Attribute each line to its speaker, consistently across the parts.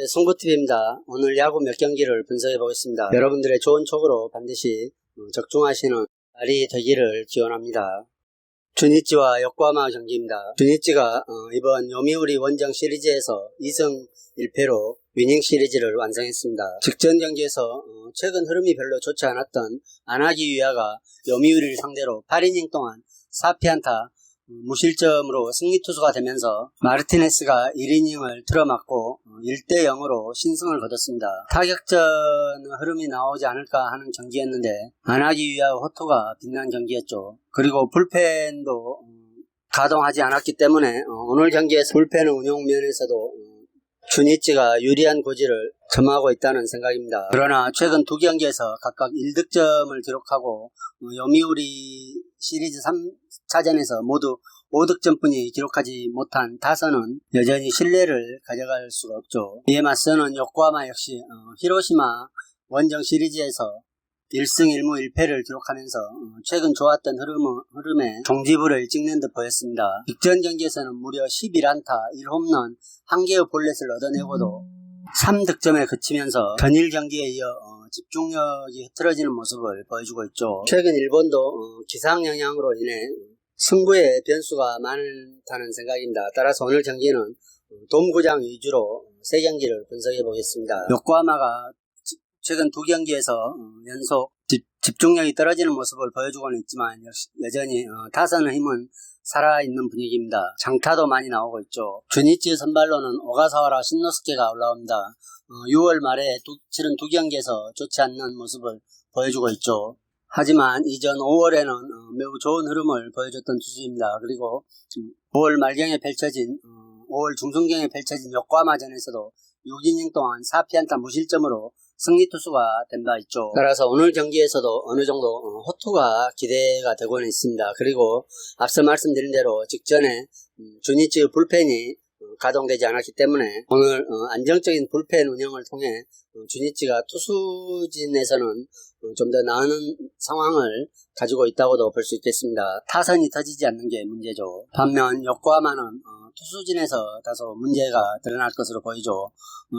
Speaker 1: 승부TV입니다. 오늘 야구 몇 경기를 분석해 보겠습니다. 여러분들의 좋은 촉으로 반드시 적중하시는 날이 되기를 기원합니다. 주니치와 요코하마 경기입니다. 주니치가 이번 요미우리 원정 시리즈에서 2승 1패로 위닝 시리즈를 완성했습니다. 직전 경기에서 최근 흐름이 별로 좋지 않았던 아나기 유야가 요미우리를 상대로 8이닝 동안 4피안타 무실점으로 승리 투수가 되면서 마르티네스가 1이닝을 틀어막고 1대 0으로 신승을 거뒀습니다. 타격전 흐름이 나오지 않을까 하는 경기였는데 아나기 유야 호토가 빛난 경기였죠. 그리고 불펜도 가동하지 않았기 때문에 오늘 경기에서 불펜 운용 면에서도 주니치가 유리한 고지를 점하고 있다는 생각입니다. 그러나 최근 두 경기에서 각각 1득점을 기록하고 요미우리 시리즈 3차전에서 모두 5득점뿐이 기록하지 못한 타선은 여전히 신뢰를 가져갈 수가 없죠. 이에 맞서는 요코하마 역시 히로시마 원정 시리즈에서 1승 1무 1패를 기록하면서 최근 좋았던 흐름에 종지부를 찍는 듯 보였습니다. 직전 경기에서는 무려 11안타 1홈런 1개의 볼넷을 얻어내고도 3득점에 그치면서 전일 경기에 이어 집중력이 흐트러지는 모습을 보여주고 있죠. 최근 일본도 기상 영향으로 인해 승부에 변수가 많다는 생각입니다. 따라서 오늘 경기는 돔구장 위주로 3경기를 분석해 보겠습니다. 요코하마가 최근 두 경기에서 연속 집중력이 떨어지는 모습을 보여주고는 있지만 여전히 타선의 힘은 살아있는 분위기입니다. 장타도 많이 나오고 있죠. 주니치 선발로는 오가사와라 신노스케가 올라옵니다. 6월 말에 치른 두 경기에서 좋지 않는 모습을 보여주고 있죠. 하지만 이전 5월에는 매우 좋은 흐름을 보여줬던 투수입니다. 그리고 5월 말경에 펼쳐진 5월 중순경에 펼쳐진 요코하마전에서도 6이닝 동안 4피안타 무실점으로 승리 투수가 된 바 있죠. 따라서 오늘 경기에서도 어느 정도 호투가 기대가 되고는 있습니다. 그리고 앞서 말씀드린 대로 직전에 주니치의 불펜이 가동되지 않았기 때문에 오늘 안정적인 불펜 운영을 통해 주니치가 투수진에서는 좀 더 나은 상황을 가지고 있다고도 볼 수 있겠습니다. 타선이 터지지 않는 게 문제죠. 반면 요코하마는 투수진에서 다소 문제가 드러날 것으로 보이죠.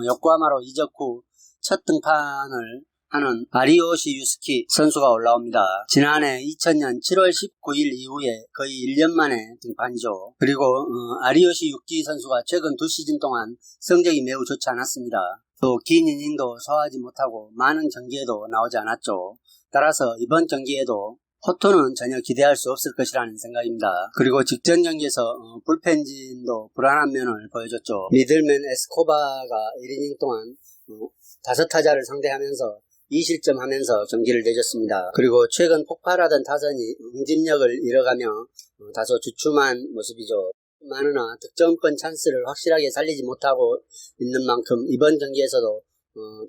Speaker 1: 요코하마로 이적 후 첫 등판을 하는 아리요시 유스키 선수가 올라옵니다. 지난해 2000년 7월 19일 이후에 거의 1년 만에 등판이죠. 그리고 아리요시 유키 선수가 최근 2시즌 동안 성적이 매우 좋지 않았습니다. 또 긴 이닝도 소화하지 못하고 많은 경기에도 나오지 않았죠. 따라서 이번 경기에도 호투는 전혀 기대할 수 없을 것이라는 생각입니다. 그리고 직전 경기에서 불펜진도 불안한 면을 보여줬죠. 미들맨 에스코바가 1이닝 동안 5타자를 상대하면서 2실점하면서 경기를 내줬습니다. 그리고 최근 폭발하던 타선이 응집력을 잃어가며 다소 주춤한 모습이죠. 많으나 득점권 찬스를 확실하게 살리지 못하고 있는 만큼 이번 경기에서도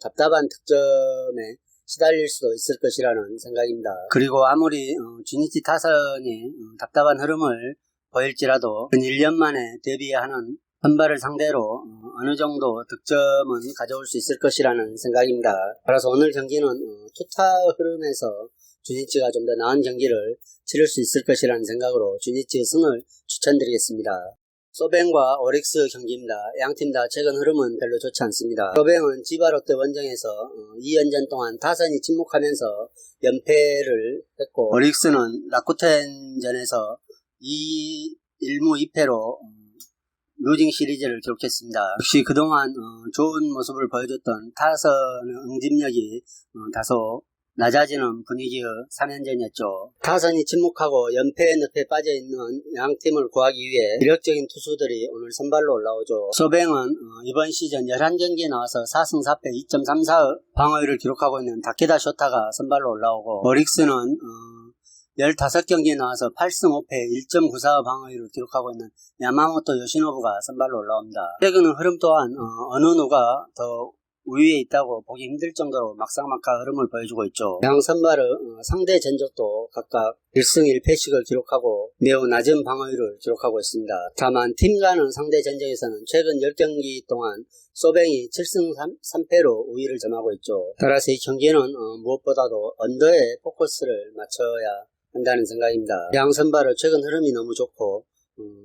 Speaker 1: 답답한 득점에 시달릴 수도 있을 것이라는 생각입니다. 그리고 아무리 주니치 타선이 답답한 흐름을 보일지라도 1년 만에 데뷔하는 선발을 상대로 어느 정도 득점은 가져올 수 있을 것이라는 생각입니다. 따라서 오늘 경기는 투타 흐름에서 주니치가 좀 더 나은 경기를 치를 수 있을 것이라는 생각으로 주니치의 승을 추천드리겠습니다. 소뱅과 오릭스 경기입니다. 양팀 다 최근 흐름은 별로 좋지 않습니다. 소뱅은 지바롯데 원정에서 2연전 동안 타선이 침묵하면서 연패를 했고 오릭스는 라쿠텐전에서 1무 2패로 루징 시리즈를 기록했습니다. 역시 그동안 좋은 모습을 보여줬던 타선의 응집력이 다소 낮아지는 분위기의 3연전이었죠. 타선이 침묵하고 연패의 늪에 빠져있는 양팀을 구하기 위해 위력적인 투수들이 오늘 선발로 올라오죠. 소뱅은 이번 시즌 11경기에 나와서 4승 4패 2.34 방어율을 기록하고 있는 다케다 쇼타가 선발로 올라오고 오릭스는 15경기에 나와서 8승 5패 1.94 방어율을 기록하고 있는 야마모토 요시노부가 선발로 올라옵니다. 최근 흐름 또한 어느 누가 더 우위에 있다고 보기 힘들 정도로 막상막하 흐름을 보여주고 있죠. 양 선발은 상대 전적도 각각 1승 1패씩을 기록하고 매우 낮은 방어율을 기록하고 있습니다. 다만 팀 간의 상대 전적에서는 최근 10경기 동안 소뱅이 7승 3패로 우위를 점하고 있죠. 따라서 이 경기는 무엇보다도 언더에 포커스를 맞춰야 한다는 생각입니다. 양 선발은 최근 흐름이 너무 좋고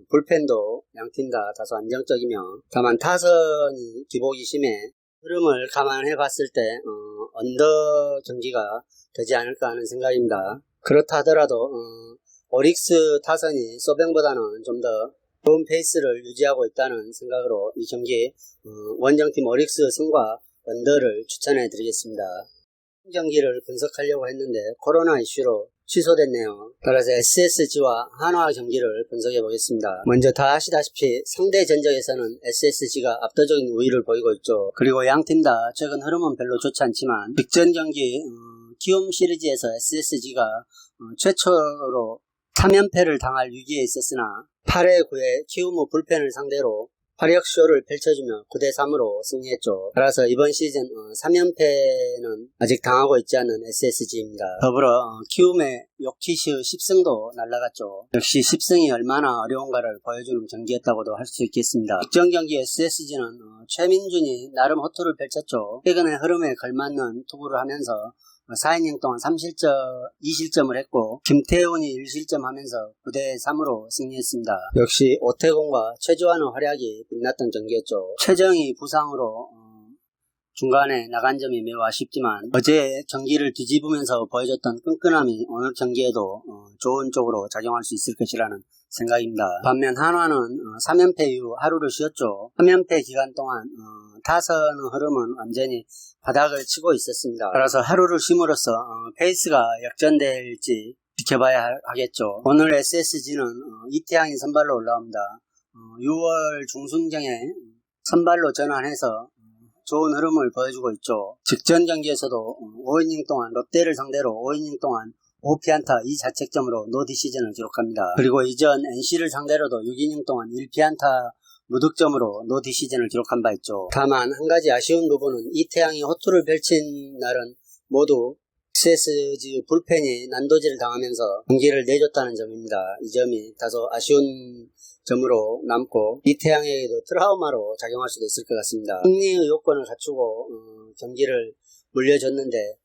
Speaker 1: 불펜도 양팀 다 다소 안정적이며 다만 타선이 기복이 심해 흐름을 감안해 봤을 때 언더 경기가 되지 않을까 하는 생각입니다. 그렇다 하더라도 오릭스 타선이 소뱅보다는 좀 더 좋은 페이스를 유지하고 있다는 생각으로 이 경기 원정팀 오릭스 승과 언더를 추천해 드리겠습니다. 경기를 분석하려고 했는데 코로나 이슈로 취소됐네요. 따라서 SSG와 한화 경기를 분석해 보겠습니다. 먼저 다 아시다시피 상대 전적에서는 SSG가 압도적인 우위를 보이고 있죠. 그리고 양팀 다 최근 흐름은 별로 좋지 않지만 직전 경기 키움 시리즈에서 SSG가 최초로 3연패를 당할 위기에 있었으나 8회 9회 키움 불펜을 상대로 화력쇼를 펼쳐주며 9대3으로 승리했죠. 따라서 이번 시즌 3연패는 아직 당하고 있지 않은 SSG입니다. 더불어 키움의 요키시의 10승도 날아갔죠. 역시 10승이 얼마나 어려운가를 보여주는 경기였다고도 할 수 있겠습니다. 직전 경기 SSG는 최민준이 나름 호투를 펼쳤죠. 최근의 흐름에 걸맞는 투구를 하면서 4이닝 동안 3실점, 2실점을 했고 김태훈이 1실점 하면서 9대3으로 승리했습니다. 역시 오태곤과 최주환의 활약이 빛났던 경기였죠. 최정이 부상으로 중간에 나간 점이 매우 아쉽지만 어제 경기를 뒤집으면서 보여줬던 끈끈함이 오늘 경기에도 좋은 쪽으로 작용할 수 있을 것이라는 생각입니다. 반면 한화는 3연패 이후 하루를 쉬었죠. 3연패 기간 동안 타선 흐름은 완전히 바닥을 치고 있었습니다. 따라서 하루를 쉼으로써 페이스가 역전될지 지켜봐야 하겠죠. 오늘 SSG는 이태양이 선발로 올라옵니다. 6월 중순경에 선발로 전환해서 좋은 흐름을 보여주고 있죠. 직전 경기에서도 5이닝 동안 롯데를 상대로 5이닝 동안 5피안타 2자책점으로 노디시즌을 기록합니다. 그리고 이전 NC를 상대로도 6이닝 동안 1피안타 무득점으로 노디시즌을 기록한 바 있죠. 다만 한 가지 아쉬운 부분은 이태양이 호투를 펼친 날은 모두 SSG 불펜이 난도질을 당하면서 경기를 내줬다는 점입니다. 이 점이 다소 아쉬운 점으로 남고 이태양에게도 트라우마로 작용할 수도 있을 것 같습니다. 승리의 요건을 갖추고 경기를 물려줬는데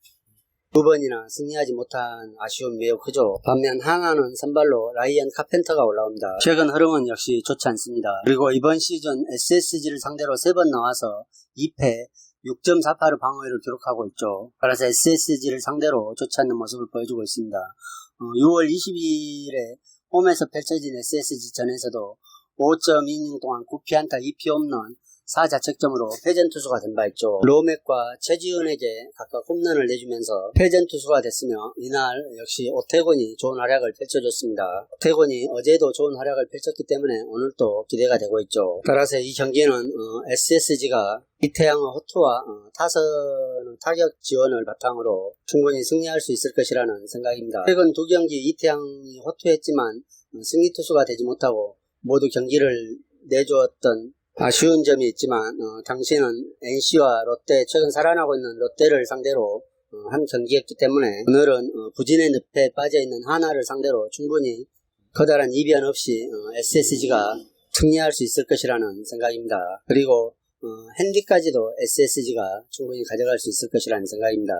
Speaker 1: 두 번이나 승리하지 못한 아쉬움이 매우 크죠. 반면 한화는 선발로 라이언 카펜터가 올라옵니다. 최근 흐름은 역시 좋지 않습니다. 그리고 이번 시즌 SSG를 상대로 3번 나와서 2패 6.48의 방어율을 기록하고 있죠. 따라서 SSG를 상대로 좋지 않는 모습을 보여주고 있습니다. 6월 20일에 홈에서 펼쳐진 SSG 전에서도 5.2이닝 동안 9피안타 2피 홈런 4자책점으로 패전 투수가 된 바 있죠. 로맥과 최지은에게 각각 홈런을 내주면서 패전 투수가 됐으며 이날 역시 오태곤이 좋은 활약을 펼쳐줬습니다. 오태곤이 어제도 좋은 활약을 펼쳤기 때문에 오늘도 기대가 되고 있죠. 따라서 이 경기는 SSG가 이태양의 호투와 타선 타격 지원을 바탕으로 충분히 승리할 수 있을 것이라는 생각입니다. 최근 두 경기 이태양이 호투했지만 승리 투수가 되지 못하고 모두 경기를 내주었던 아쉬운 점이 있지만 당시는 NC와 롯데, 최근 살아나고 있는 롯데를 상대로 한 경기였기 때문에 오늘은 부진의 늪에 빠져있는 한화를 상대로 충분히 커다란 이변 없이 SSG가 승리할 수 있을 것이라는 생각입니다. 그리고 핸디까지도 SSG가 충분히 가져갈 수 있을 것이라는 생각입니다.